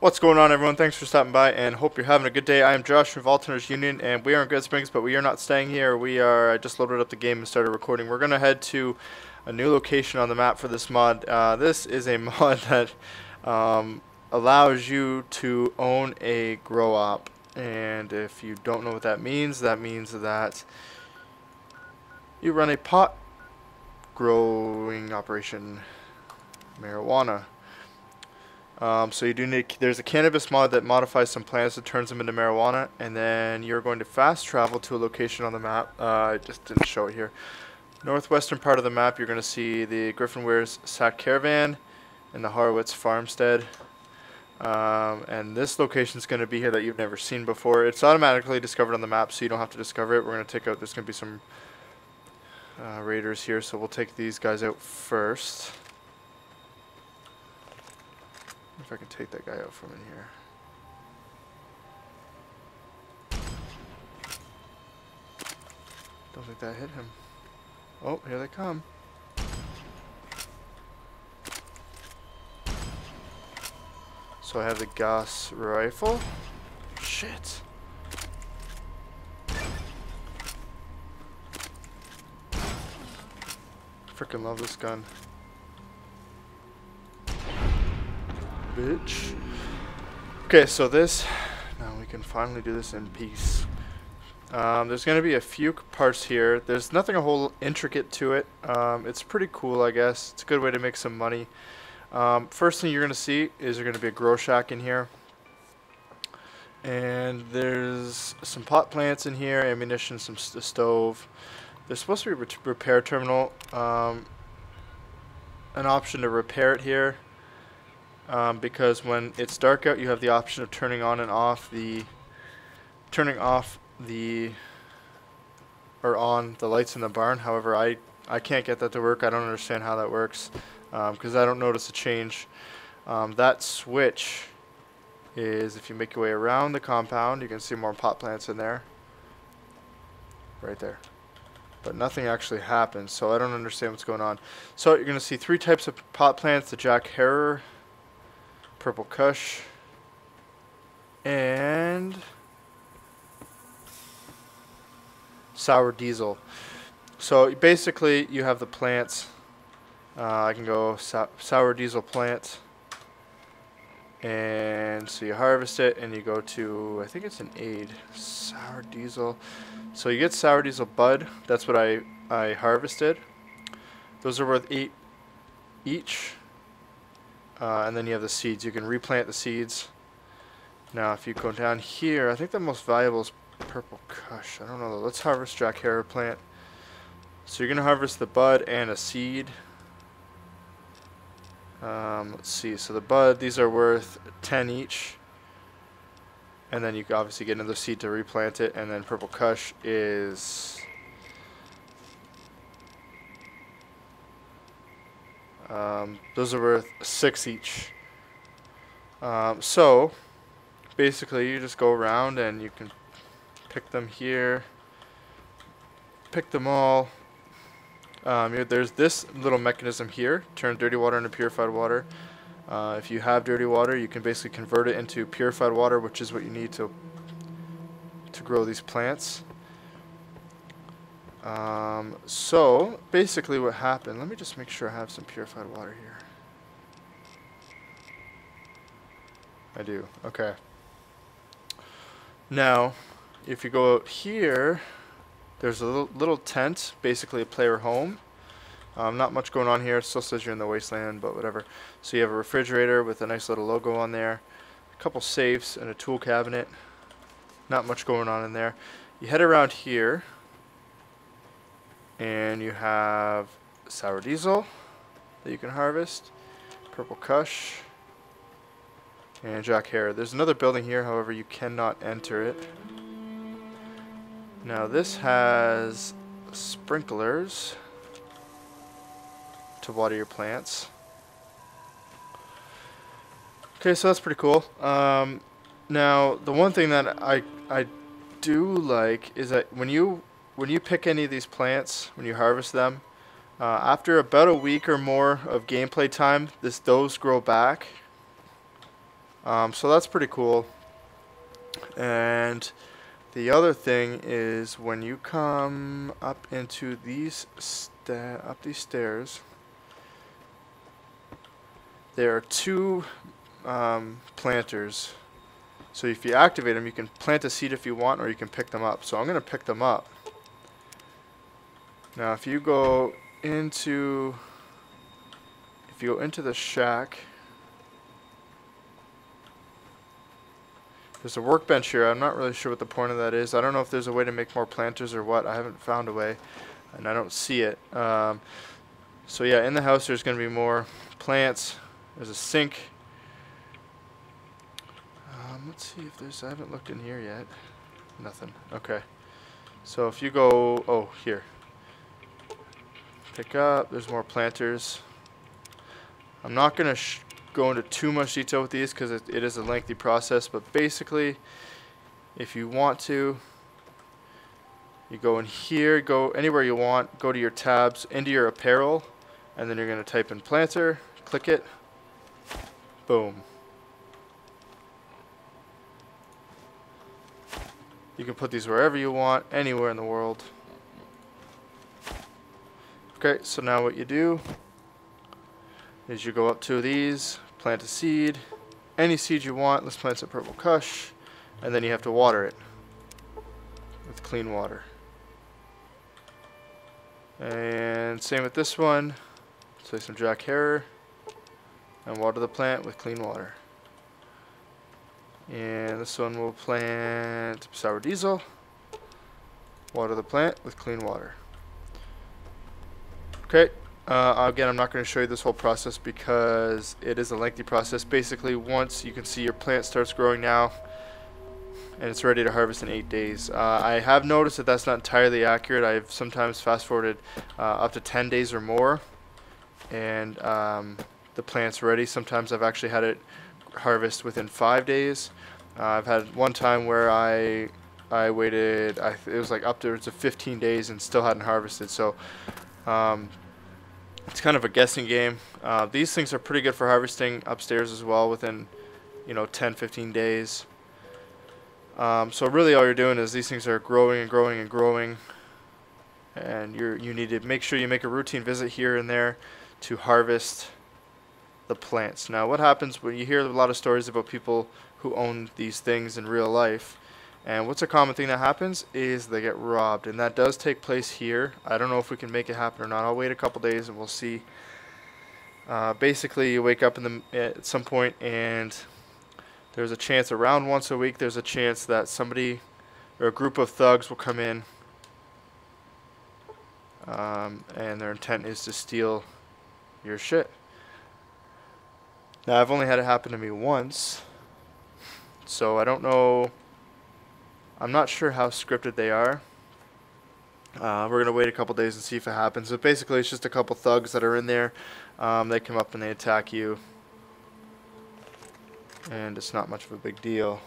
What's going on, everyone? Thanks for stopping by and hope you're having a good day. I am Josh from Vaulters Union and we are in Good Springs, but we are not staying here. I just loaded up the game and started recording. We're going to head to a new location on the map for this mod. This is a mod that allows you to own a grow op. And if you don't know what that means that you run a pot growing operation, marijuana. So you do need, there's a cannabis mod that modifies some plants and turns them into marijuana, and then you're going to fast travel to a location on the map. I just didn't show it here. Northwestern part of the map, you're going to see the Griffin Ware's Sack Caravan and the Horowitz Farmstead. And this location is going to be here that you've never seen before. It's automatically discovered on the map, so you don't have to discover it. We're going to take out, there's going to be some raiders here, so we'll take these guys out first. If I can take that guy out from in here. Don't think that hit him. Oh, here they come. So I have the Gauss rifle. Shit. Freaking love this gun. Bitch. Okay, so now we can finally do this in peace. There's going to be a few parts here. There's nothing a whole intricate to it. It's pretty cool, I guess. It's a good way to make some money. First thing you're going to see is there's going to be a grow shack in here. And there's some pot plants in here, ammunition, a stove. There's supposed to be a repair terminal. An option to repair it here. Because when it's dark out, you have the option of turning on and off the on the lights in the barn. However, I can't get that to work. I don't understand how that works because I don't notice a change. That switch is, if you make your way around the compound, you can see more pot plants in there, right there. But nothing actually happens, so I don't understand what's going on. So you're going to see three types of pot plants: the Jack Harrer, Purple Kush, and Sour Diesel. So basically you have the plants. I can go Sour Diesel plant, and so you harvest it and you go to, I think it's an aid, Sour Diesel. So you get Sour Diesel bud. That's what I harvested. Those are worth 8 each. And then you have the seeds. You can replant the seeds. Now if you go down here, I think the most valuable is Purple Kush. I don't know though. Let's harvest Jack Harrer plant. So you're going to harvest the bud and a seed. Let's see. So the bud, these are worth 10 each. And then you can obviously get another seed to replant it. And then Purple Kush is... those are worth 6 each. So basically you just go around and you can pick them here, pick them all. There's this little mechanism here, turn dirty water into purified water. If you have dirty water, you can basically convert it into purified water, which is what you need to grow these plants. So basically what happened, let me just make sure I have some purified water here. I do. Okay. Now, if you go out here, there's a little tent, basically a player home. Not much going on here. It still says you're in the wasteland, but whatever. So you have a refrigerator with a nice little logo on there, a couple safes, and a tool cabinet. Not much going on in there. You head around here, and you have Sour Diesel that you can harvest, Purple Kush, and Jack Harrer. There's another building here, however you cannot enter it. Now this has sprinklers to water your plants. Okay, so that's pretty cool. Now the one thing that I do like is that when you pick any of these plants, when you harvest them, after about a week or more of gameplay time, those grow back. So that's pretty cool. And the other thing is when you come up into these these stairs, there are two planters. So if you activate them, you can plant a seed if you want, or you can pick them up. So I'm going to pick them up. Now if you go into the shack, there's a workbench here. I'm not really sure what the point of that is. I don't know if there's a way to make more planters or what. I haven't found a way, and I don't see it. So yeah, in the house there's going to be more plants. There's a sink. Let's see if there's... I haven't looked in here yet. Nothing. Okay. So if you go... Oh, here. Pick up. There's more planters. I'm not going to go into too much detail with these because it is a lengthy process, but basically if you want to, you go in here, go anywhere you want, go to your tabs, into your apparel, and then you're going to type in planter, click it, boom. You can put these wherever you want, anywhere in the world. Okay, so now what you do is you go up to these, plant a seed, any seed you want. Let's plant some purple kush, and then you have to water it with clean water. And same with this one. Say some Jack Herer, and water the plant with clean water. And this one will plant sour diesel, water the plant with clean water. Okay. Again, I'm not going to show you this whole process because it is a lengthy process. Basically, once you can see your plant starts growing now, and it's ready to harvest in 8 days. I have noticed that that's not entirely accurate. I've sometimes fast-forwarded up to 10 days or more, and the plant's ready. Sometimes I've actually had it harvest within 5 days. I've had one time where I waited, it was like upwards of 15 days and still hadn't harvested. So it's kind of a guessing game. These things are pretty good for harvesting upstairs as well within, 10-15 days. So really all you're doing is these things are growing and growing and growing, and you need to make sure you make a routine visit here and there to harvest the plants. Now what happens when you hear a lot of stories about people who own these things in real life, and what's a common thing that happens is they get robbed, and that does take place here. I don't know if we can make it happen or not. I'll wait a couple days and we'll see. Basically you wake up at some point and there's a chance around once a week there's a chance that somebody or a group of thugs will come in, and their intent is to steal your shit. Now I've only had it happen to me once, so I don't know. I'm not sure how scripted they are. We're going to wait a couple days and see if it happens. But basically it's just a couple thugs that are in there. They come up and they attack you. And it's not much of a big deal.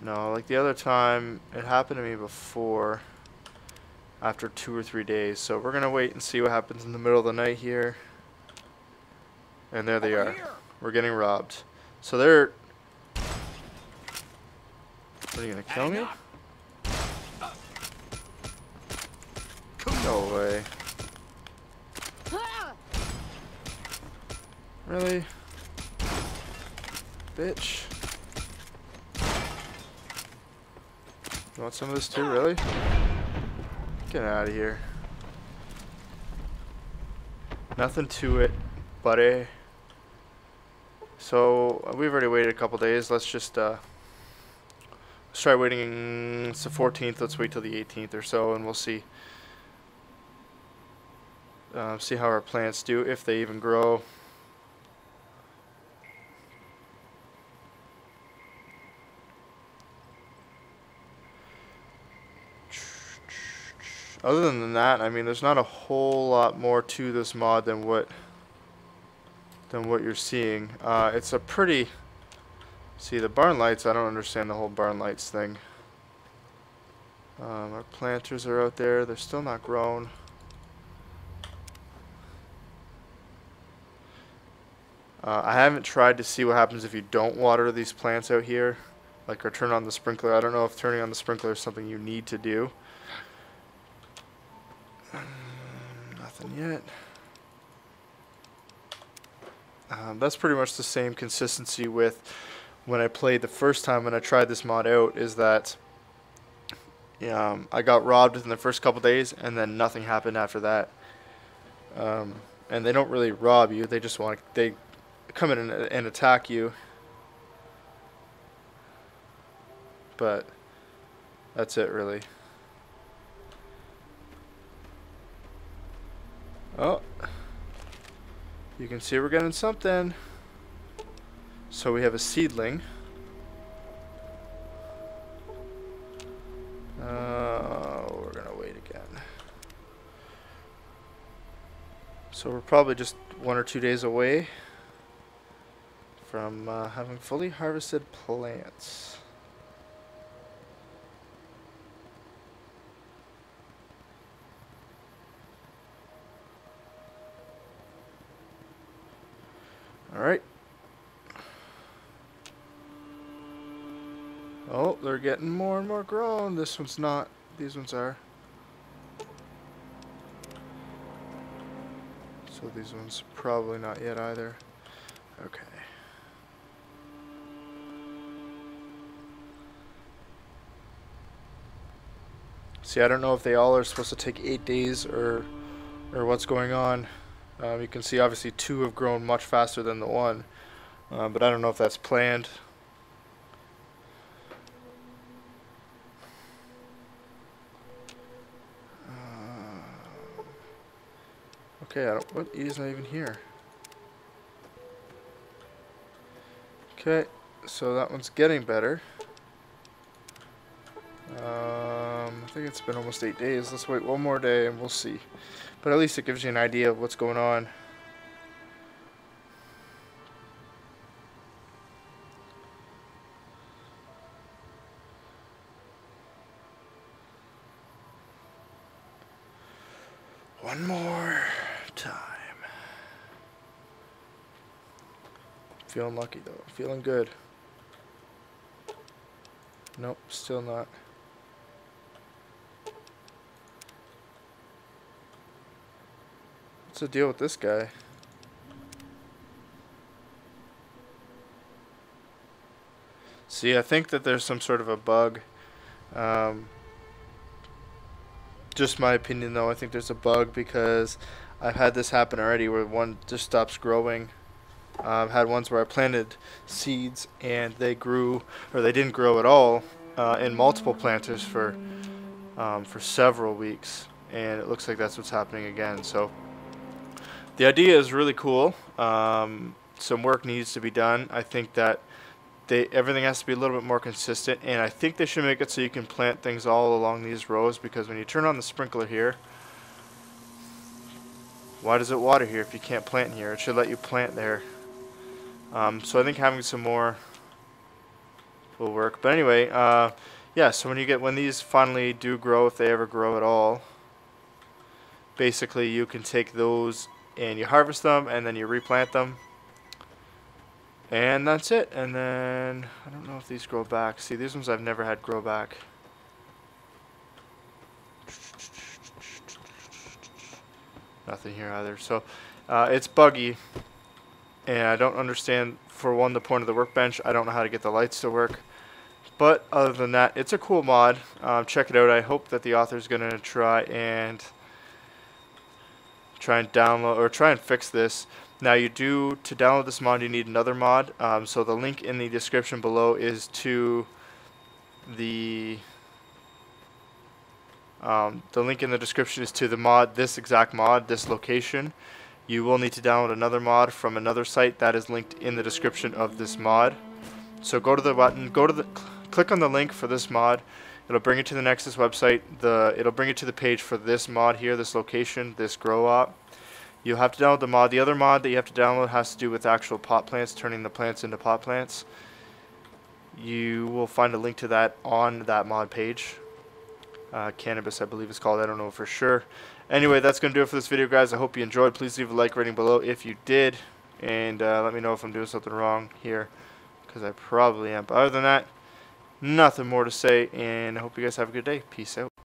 No, like the other time, it happened to me before, after 2 or 3 days. So we're going to wait and see what happens in the middle of the night here. And there they are. We're getting robbed. So they're... What, are you going to kill me? No way. Really? Bitch. You want some of this too, really? Get out of here. Nothing to it, buddy. So, we've already waited a couple days. Let's just, let's try waiting. It's the 14th. Let's wait till the 18th or so, and we'll see. See how our plants do, if they even grow. Other than that, I mean, there's not a whole lot more to this mod than what you're seeing. It's a pretty... See, the barn lights, I don't understand the whole barn lights thing. Our planters are out there. They're still not grown. I haven't tried to see what happens if you don't water these plants out here, like or turn on the sprinkler. I don't know if turning on the sprinkler is something you need to do. Nothing yet. That's pretty much the same consistency with when I played the first time when I tried this mod out, is that I got robbed within the first couple days and then nothing happened after that. And they don't really rob you, they just they come in and attack you. But that's it really. Oh, you can see we're getting something. So we have a seedling. We're gonna wait again. So we're probably just 1 or 2 days away from having fully harvested plants. Alright. Oh, they're getting more and more grown. This one's not. These ones are. So these ones probably not yet either. Okay. See, I don't know if they all are supposed to take 8 days or what's going on. You can see obviously 2 have grown much faster than the 1, but I don't know if that's planned. Okay, what? He's not even here. Okay, so that one's getting better. I think it's been almost 8 days. Let's wait 1 more day and we'll see. But at least it gives you an idea of what's going on. One more time. Feeling lucky though. Feeling good. Nope, still not. What's the deal with this guy? See, I think that there's some sort of a bug. Just my opinion though, I think there's a bug because I've had this happen already where one just stops growing. I've had ones where I planted seeds and they grew, or they didn't grow at all, in multiple planters for several weeks, and it looks like that's what's happening again. So the idea is really cool. Some work needs to be done. I think that everything has to be a little bit more consistent, and I think they should make it so you can plant things all along these rows, because when you turn on the sprinkler here, why does it water here if you can't plant here? It should let you plant there. So I think having some more will work. But anyway, yeah, so when these finally do grow, if they ever grow at all, basically you can take those and you harvest them and then you replant them. And that's it. And then, I don't know if these grow back. See, these ones I've never had grow back. Nothing here either. So, it's buggy. And I don't understand, for one, the point of the workbench. I don't know how to get the lights to work. But other than that, it's a cool mod. Check it out. I hope that the author's going to try and download, or try and fix this. Now to download this mod, you need another mod. So the link in the description below is to the link in the description is to the mod, this exact mod, this location. You will need to download another mod from another site that is linked in the description of this mod. So go to the button, click on the link for this mod. It'll bring you to the Nexus website. It'll bring you to the page for this mod here, this location, this grow op. You'll have to download the mod. The other mod that you have to download has to do with actual pot plants, turning the plants into pot plants. You will find a link to that on that mod page. cannabis, I believe it's called. I don't know for sure. Anyway, that's going to do it for this video, guys. I hope you enjoyed. Please leave a like rating below if you did. And let me know if I'm doing something wrong here, because I probably am. But other than that, nothing more to say. And I hope you guys have a good day. Peace out.